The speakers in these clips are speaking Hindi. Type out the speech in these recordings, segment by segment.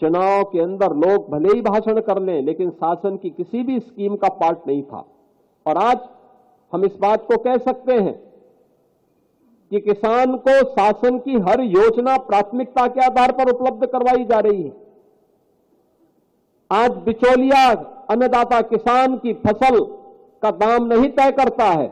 चुनाव के अंदर लोग भले ही भाषण कर लें, लेकिन शासन की किसी भी स्कीम का पार्ट नहीं था। और आज हम इस बात को कह सकते हैं कि किसान को शासन की हर योजना प्राथमिकता के आधार पर उपलब्ध करवाई जा रही है। आज बिचौलिया अन्नदाता किसान की फसल का दाम नहीं तय करता है,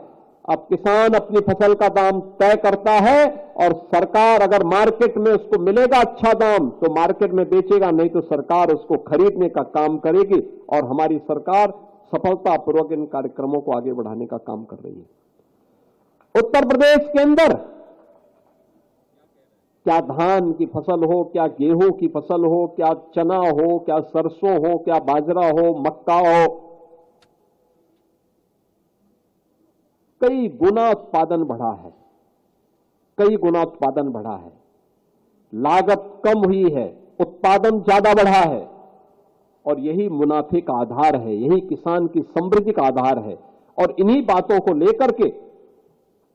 अब किसान अपनी फसल का दाम तय करता है और सरकार अगर मार्केट में उसको मिलेगा अच्छा दाम तो मार्केट में बेचेगा, नहीं तो सरकार उसको खरीदने का काम करेगी। और हमारी सरकार सफलतापूर्वक इन कार्यक्रमों को आगे बढ़ाने का काम कर रही है। उत्तर प्रदेश के अंदर क्या धान की फसल हो, क्या गेहूं की फसल हो, क्या चना हो, क्या सरसों हो, क्या बाजरा हो, मक्का हो, कई गुना उत्पादन बढ़ा है, कई गुना उत्पादन बढ़ा है। लागत कम हुई है, उत्पादन ज्यादा बढ़ा है और यही मुनाफे का आधार है, यही किसान की समृद्धि का आधार है। और इन्हीं बातों को लेकर के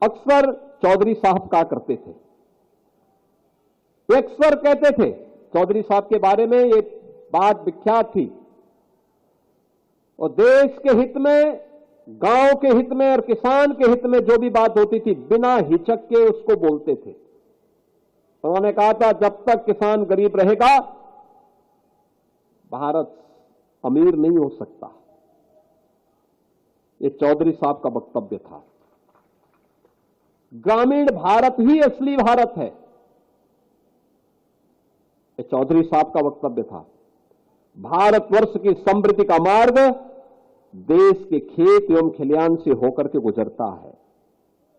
अक्सर चौधरी साहब कहा करते थे, अक्सर कहते थे, चौधरी साहब के बारे में एक बात विख्यात थी, और देश के हित में, गांव के हित में और किसान के हित में जो भी बात होती थी बिना हिचक के उसको बोलते थे। उन्होंने कहा था जब तक किसान गरीब रहेगा भारत अमीर नहीं हो सकता। ये चौधरी साहब का वक्तव्य था। ग्रामीण भारत ही असली भारत है, ये चौधरी साहब का वक्तव्य था। भारतवर्ष की समृद्धि का मार्ग देश के खेत एवं खलिहान से होकर के गुजरता है,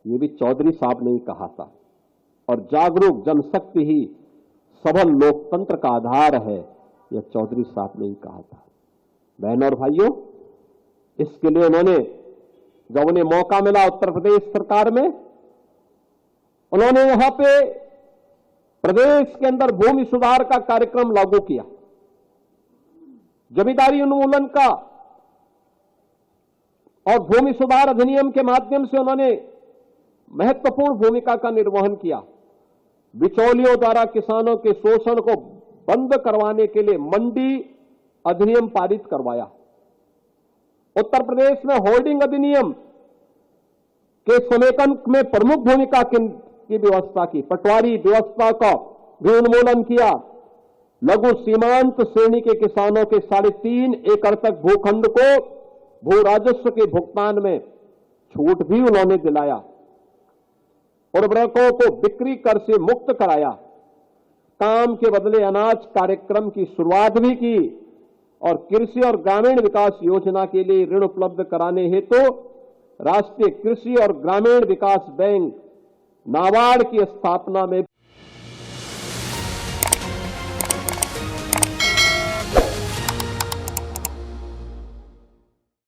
ये भी चौधरी साहब ने ही कहा था। और जागरूक जनशक्ति ही सबल लोकतंत्र का आधार है, यह चौधरी साहब ने ही कहा था। बहनों और भाइयों, इसके लिए उन्होंने, जब उन्हें मौका मिला उत्तर प्रदेश सरकार में, उन्होंने यहां पे प्रदेश के अंदर भूमि सुधार का कार्यक्रम लागू किया, जमींदारी उन्मूलन का, और भूमि सुधार अधिनियम के माध्यम से उन्होंने महत्वपूर्ण भूमिका का निर्वहन किया। बिचौलियों द्वारा किसानों के शोषण को बंद करवाने के लिए मंडी अधिनियम पारित करवाया। उत्तर प्रदेश में होल्डिंग अधिनियम के समेकन में प्रमुख भूमिका की व्यवस्था की, पटवारी व्यवस्था का भी उन्मूलन किया। लघु सीमांत श्रेणी के किसानों के 3.5 एकड़ तक भूखंड को भू राजस्व के भुगतान में छूट भी उन्होंने दिलाया। उर्वरकों को बिक्री कर से मुक्त कराया। काम के बदले अनाज कार्यक्रम की शुरुआत भी की और कृषि और ग्रामीण विकास योजना के लिए ऋण उपलब्ध कराने हेतु राष्ट्रीय कृषि और ग्रामीण विकास बैंक नाबार्ड की स्थापना में